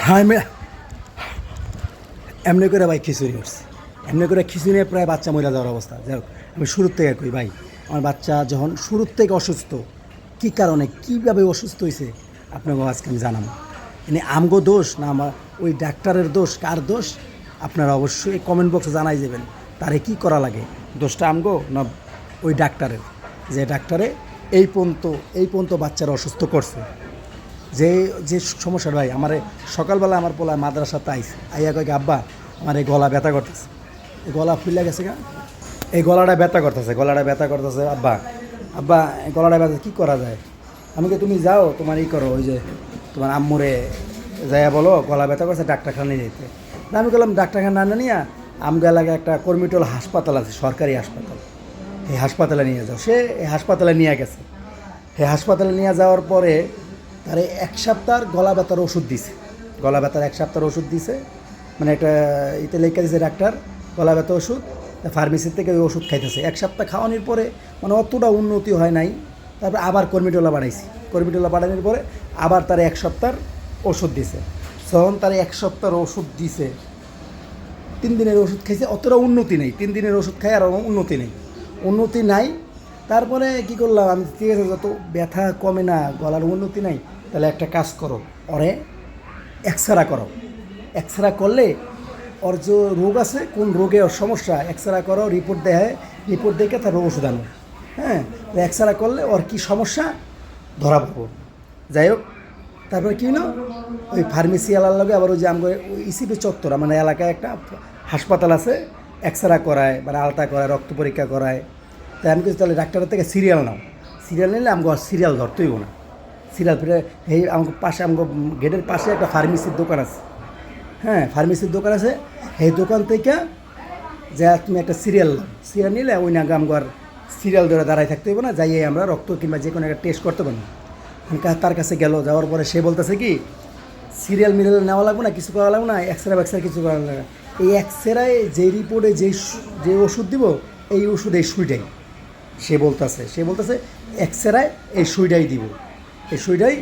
হ্যাঁ এমনি করে ভাই খিচুড়ি উঠছে, এমনি করে খিচুড়ি নিয়ে প্রায় বাচ্চা মরে যাওয়ার অবস্থা। যাই হোক, আমি শুরুর থেকে কই ভাই, আমার বাচ্চা যখন শুরুর থেকে অসুস্থ, কী কারণে কীভাবে অসুস্থ হয়েছে আপনাকে আজকে আমি জানাবো। মানে আমগো দোষ না আমার ওই ডাক্তারের দোষ, কার দোষ আপনারা অবশ্যই কমেন্ট বক্সে জানাই যাবেন। তারে কি করা লাগে, দোষটা আমগো না ওই ডাক্তারের, যে ডাক্তারে এই পর্যন্ত বাচ্চারা অসুস্থ করছে। যে যে সমস্যা ভাই, আমার সকালবেলা আমার পোলা মাদ্রাসাতে আইসে, আইয়া কয়েক আব্বা আমার এই গলা ব্যথা করতেছে, এই গলা ফুলে গেছে গা, এই গলাটা ব্যথা করতেছে আব্বা, আব্বা এই গলাটা ব্যথা কী করা যায়। আমি কি তুমি যাও তোমার ই করো, ওই যে তোমার আম্মুরে যাইয়া বলো গলা ব্যথা করছে ডাক্তারখানা নিয়ে যেতে। না আমি বললাম ডাক্তারখানা না নিয়ে আমগো এলাকায় একটা কর্মিটোল হাসপাতাল আছে, সরকারি হাসপাতাল, এই হাসপাতালে নিয়ে যাও। সে এই হাসপাতালে নিয়ে গেছে, এই হাসপাতালে নিয়ে যাওয়ার পরে তারে 1 সপ্তাহের গলা ব্যথার ওষুধ দিছে, গলা ব্যথার 1 সপ্তাহের ওষুধ দিছে, মানে একটা ইতে লেখা দিছে ডাক্তার গলা ব্যথা ওষুধ, ফার্মেসির থেকে ওই ওষুধ খাইতেছে। 1 সপ্তাহ খাওয়ানোর পরে মানে অতটা উন্নতি হয় নাই। তারপর আবার কর্মিটোলা বাড়াইছি, কর্মিটোলা বাড়ানোর পরে আবার তার 1 সপ্তাহের ওষুধ দিছে। যখন তার 1 সপ্তাহের ওষুধ দিছে, 3 দিনের ওষুধ খাইছে, অতটা উন্নতি নেই। 3 দিনের ওষুধ খাই আর উন্নতি নাই। তারপরে কি করলাম আমি, ঠিক আছে যত ব্যথা কমে না, গলার উন্নতি নাই, তাহলে একটা কাজ করো, ওরে এক্সরা করো। এক্সরা করলে ওর যে রোগ আছে, কোন রোগে ওর সমস্যা, এক্সরা করো, রিপোর্ট দেখে তার ওষুধ আনো। হ্যাঁ, এক্সরা করলে ওর কী সমস্যা ধরা পড়ব। যাই হোক, তারপরে কী হলো, ওই ফার্মেসি আলার লগে আবার ওই যে আমাকে ইসিপি চত্বর, মানে এলাকায় একটা হাসপাতাল আছে, এক্সরা করায়, মানে আলতা করায়, রক্ত পরীক্ষা করায়। তাই আমি কিছু তাহলে ডাক্তারের থেকে সিরিয়াল নাও, সিরিয়াল নিলে আমাকে সিরিয়াল ধরতেই না। সিরিয়াল ফিরে এই আমাকে পাশে, আমাকে গেটের পাশে একটা ফার্মেসির দোকান আছে। হ্যাঁ, ফার্মেসির দোকান আছে, এই দোকান থেকে যা তুমি একটা সিরিয়াল নিলে ওই না আমার সিরিয়াল ধরে দাঁড়ায় থাকতে হইব না, যাইয়ে আমরা রক্ত কিংবা যে কোনো একটা টেস্ট করতে পারি। তার কাছে গেল, যাওয়ার পরে সে বলতেছে কি সিরিয়াল নেওয়া লাগবে না, কিছু করা লাগবে না, এক্সরে কিছু করা লাগবে না। এই এক্সরায় যে রিপোর্টে যে ওষুধ দিব, এই ওষুধ এই সুইটাই সে বলতেছে এক্সরায় এই সুইটাই দিব, এই সুইটাই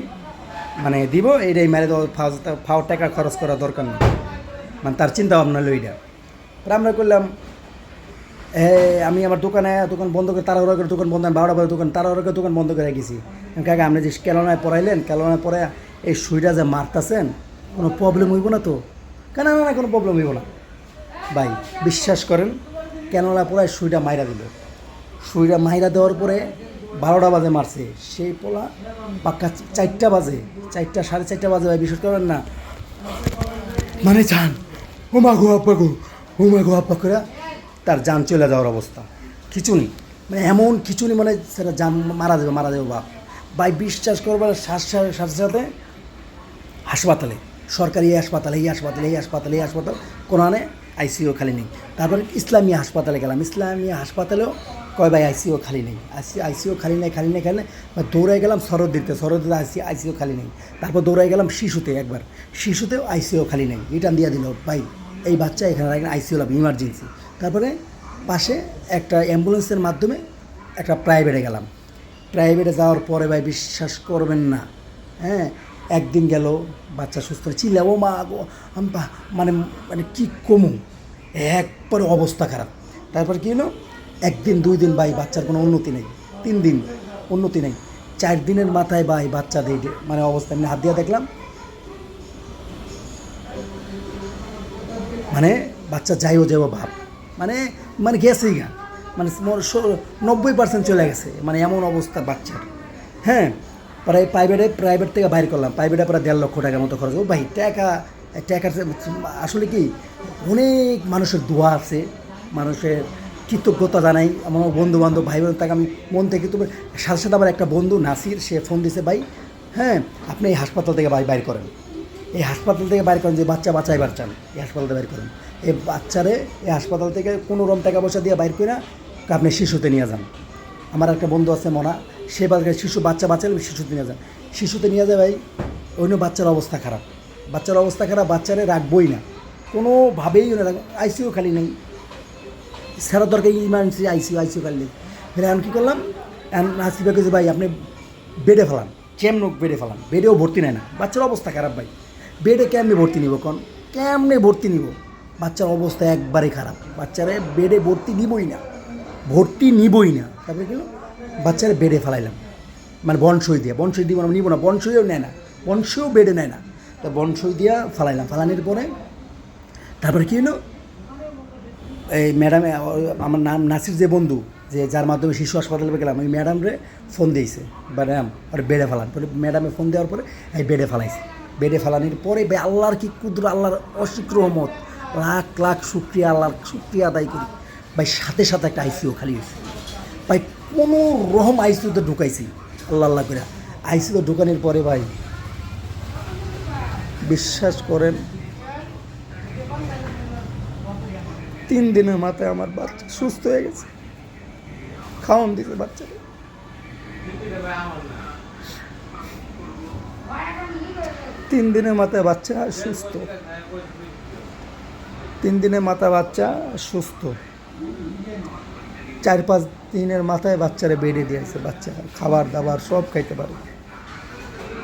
মানে দিব, এইটাই মেরে দেওয়া, ফাও টাকা খরচ করা দরকার নেই। মানে তার চিন্তা ভাবনা হলো এইটা। আমরা করলাম, আমি আমার দোকান বন্ধ করে তাড়াহুড়া করে দোকান বন্ধ, 12টা পরে তাড়াহুড়া করে দোকান বন্ধ করে গেছি। কাকা আপনি যে ক্যালোনায় পড়াইলেন, ক্যালোনায় পড়ে এই সুইটা যে মারতেছেন, কোনো প্রবলেম হইব না তো? কেন না, কোনো প্রবলেম হইব না ভাই, বিশ্বাস করেন। ক্যালোনা পড়ায় সুইটা মাইরা দেওয়ার পরে 12টা বাজে মারছে, সেই পোলা পাক্কা 4টা বাজে, 4টা 4:30 বাজে ভাই, বিশ্বাস করেন না, মানে যান ও মা গো আব্বা করে তার জান চলে যাওয়ার অবস্থা। খিচুনি মানে এমন খিচুনি, মানে সেটা জান মারা যাবে বাপ ভাই, বিশ্বাস করবার সাথে সাথে হাসপাতালে, সরকারি এই হাসপাতাল কোরআনে আইসিইউ খালি নেই। তারপরে ইসলামী হাসপাতালে গেলাম, ইসলামী হাসপাতালেও কয় ভাই আইসিইউ খালি নেই, আইসিইউ খালি নেই বা দৌড়াই গেলাম সরদ্দিতে আইসিইউ খালি নেই। তারপর দৌড়াই গেলাম শিশুতেও আইসিইউ খালি নেই, রিটার্ন দিয়ে দিল ভাই এই বাচ্চা এখানে রাখেন, আইসিইউ লাগবে ইমার্জেন্সি। তারপরে পাশে একটা অ্যাম্বুলেন্সের মাধ্যমে একটা প্রাইভেটে গেলাম। প্রাইভেটে যাওয়ার পরে ভাই বিশ্বাস করবেন না, হ্যাঁ, একদিন গেল বাচ্চা সুস্থ, চিল্লা ও মা গো, মানে মানে কী কমু, একবারে অবস্থা খারাপ। তারপর কী হলো, 1 দিন 2 দিন ভাই বাচ্চার কোনো উন্নতি নেই, 3 দিন উন্নতি নেই, 4 দিনের মাথায় ভাই বাচ্চা দিয়ে মানে অবস্থা, আমি হাত দিয়ে দেখলাম মানে বাচ্চা যাইও ভাব, মানে গেছেই গা, মানে 90% চলে গেছে, মানে এমন অবস্থা বাচ্চার। হ্যাঁ, প্রায় প্রাইভেট থেকে বাইর করলাম, প্রাইভেটে প্রায় 1.5 লক্ষ টাকার মতো খরচ। ও ভাই টাকার আসলে কি অনেক মানুষের দোয়া আছে, মানুষের কৃতজ্ঞতা জানাই, আমার বন্ধুবান্ধব ভাই বোন, তাকে আমি মন থেকে, তবে সাথে আমার একটা বন্ধু নাসির, সে ফোন দিছে ভাই, হ্যাঁ আপনি এই হাসপাতাল থেকে বাইর করেন, এই হাসপাতাল থেকে বাইর করেন, যে বাচ্চা বাঁচাইবার চান এই হাসপাতাল থেকে বাইর করেন, এই বাচ্চারে এই হাসপাতাল থেকে কোনো রকম টাকা পয়সা দিয়ে বাইর করে আপনি শিশুতে নিয়ে যান। আমার একটা বন্ধু আছে মনা, সে বাচ্চা বাঁচালে শিশুতে নিয়ে যায় ভাই, অন্য বাচ্চার অবস্থা খারাপ, বাচ্চারে রাখবই না কোনোভাবেই, আইসিইউ খালি নেই, সারা দরকার ইমার্জেন্সি আইসিইউ খালি নেই। আমি কী করলাম, হাসিবাকে যে ভাই আপনি বেডে ফেলান, বেডেও ভর্তি নেয় না, বাচ্চার অবস্থা খারাপ ভাই, বেডে কেমনে ভর্তি নিব কেমনে ভর্তি নিব? বাচ্চার অবস্থা একবারে খারাপ, বাচ্চারা বেডে ভর্তি নিবই না, তারপরে কি হলো, বাচ্চারা বেডে ফেলাইলাম, মানে বনসই দিব না, নিব না, বনসইও নেয় না, বনসইও বেডে নেয় না, তা বনসই দিয়া ফালানোর পরে তারপরে কী হলো, এই ম্যাডামে আমার নাম নাসির যে বন্ধু, যে যার মাধ্যমে শিশু হাসপাতালে গেলাম, ওই ম্যাডামরে ফোন দিয়েছে, ম্যাডাম ওর বেডে ফেলান, পরে ম্যাডামে ফোন দেওয়ার পরে এই বেডে ফেলাইছে, বেডে ফেলানোর পরে ভাই আল্লাহর কি কুদরত, আল্লাহর অসীম রহমত, লাখ লাখ শুক্রিয়া, আল্লাহর শুক্রিয়া আদায় করি ভাই, সাথে সাথে একটা আইসিইউ খালি হয়েছে ভাই, কোনো রকম আইসিইউতে ঢুকাইছি আল্লাহ করে, আইসিইউতে ঢুকানোর পরে ভাই বিশ্বাস করেন 3 দিনের মাথায় আমার বাচ্চা সুস্থ হয়ে গেছে, খাওয়ান দিছে বাচ্চাকে। 3 দিনের মাথায় বাচ্চা সুস্থ, 3 দিনের মাথায় বাচ্চা সুস্থ, 4-5 দিনের মাথায় বাচ্চারা বেডে দিয়েছে, বাচ্চা খাবার দাবার সব খাইতে পারে।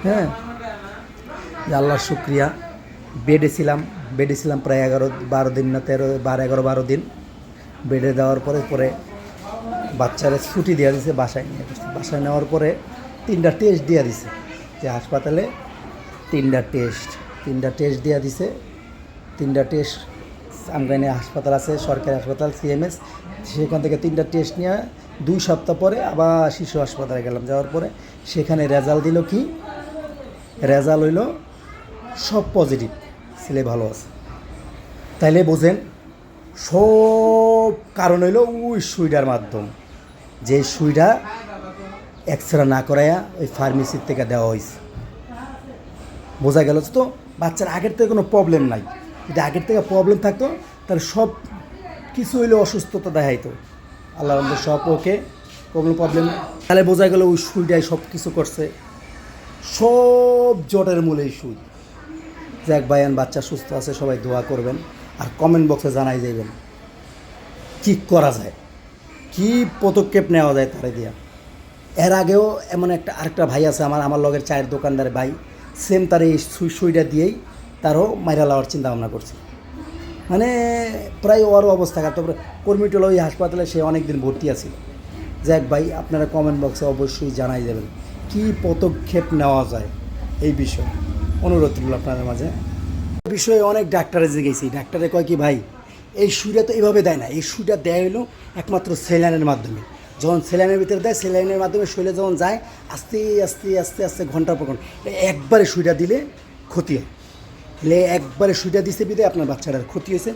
হ্যাঁ, আল্লাহর শুক্রিয়া। বেডে ছিলাম প্রায় 11-12 দিন, না 11-12 দিন বেডে দেওয়ার পরে বাচ্চারা ছুটি দেওয়া দিয়েছে, বাসায় নেওয়ার পরে 3টা টেস্ট দেওয়া দিছে, যে হাসপাতালে 3টা টেস্ট দেওয়া দিছে, 3টা টেস্ট আমগাইনে হাসপাতাল আছে, সরকারি হাসপাতাল CMS, সেখান থেকে 3টা টেস্ট নিয়ে 2 সপ্তাহ পরে আবার শিশু হাসপাতালে গেলাম, যাওয়ার পরে সেখানে রেজাল্ট দিল কি, রেজাল্ট হইল সব পজিটিভ, ছেলে ভালো আছে। তাইলে বোঝেন সব কারণ হইল ওই সুইটার মাধ্যম, যে সুইটা এক্সরে না করাইয়া ওই ফার্মেসির থেকে দেওয়া হয়েছে। বোঝা গেল তো, বাচ্চার আগের থেকে কোনো প্রবলেম নাই, যদি আগের থেকে প্রবলেম থাকতো তাহলে সব কিছু হইলে অসুস্থতা দেখাইতো, আল্লাহ সব ওকে, কোনো প্রবলেম। তাহলে বোঝা গেল ওই সুইটাই সব কিছু করছে, সব জটের মূলে এই সুই। যাক ভাইয়ান, বাচ্চা সুস্থ আছে, সবাই দোয়া করবেন, আর কমেন্ট বক্সে জানাই যাবেন কী করা যায়, কী পদক্ষেপ নেওয়া যায় তারে দিয়া। এর আগেও এমন আরেকটা ভাই আছে আমার লগের চায়ের দোকানদার ভাই, সেম তার এই সুইটা দিয়েই তারও মাইরা লওয়ার চিন্তা ভাবনা করছে, মানে প্রায় ওর অবস্থা খারাপ। তারপরে কর্মীটোলা ওই হাসপাতালে সে অনেক দিন ভর্তি আছে। যাক ভাই, আপনারা কমেন্ট বক্সে অবশ্যই জানাই যাবেন কী পদক্ষেপ নেওয়া যায় এই বিষয়ে, অনুরোধ রইল আপনাদের মাঝে। বিষয়ে অনেক ডাক্তারে গেছি, ডাক্তারে কয় কি ভাই, এই সুইটা তো এইভাবে দেয় না, এই সুইটা দেয় হলো একমাত্র স্যালাইনের মাধ্যমে, যখন স্যালাইনের ভিতরে দেয়, স্যালাইনের মাধ্যমে শরীরে যখন যায় আস্তে আস্তে আস্তে আস্তে ঘন্টার পর ঘন্টা, একবারে সুইটা দিলে ক্ষতি হয়, একবারে সুইটা দিতে আপনার বাচ্চাটার ক্ষতি হয়েছে।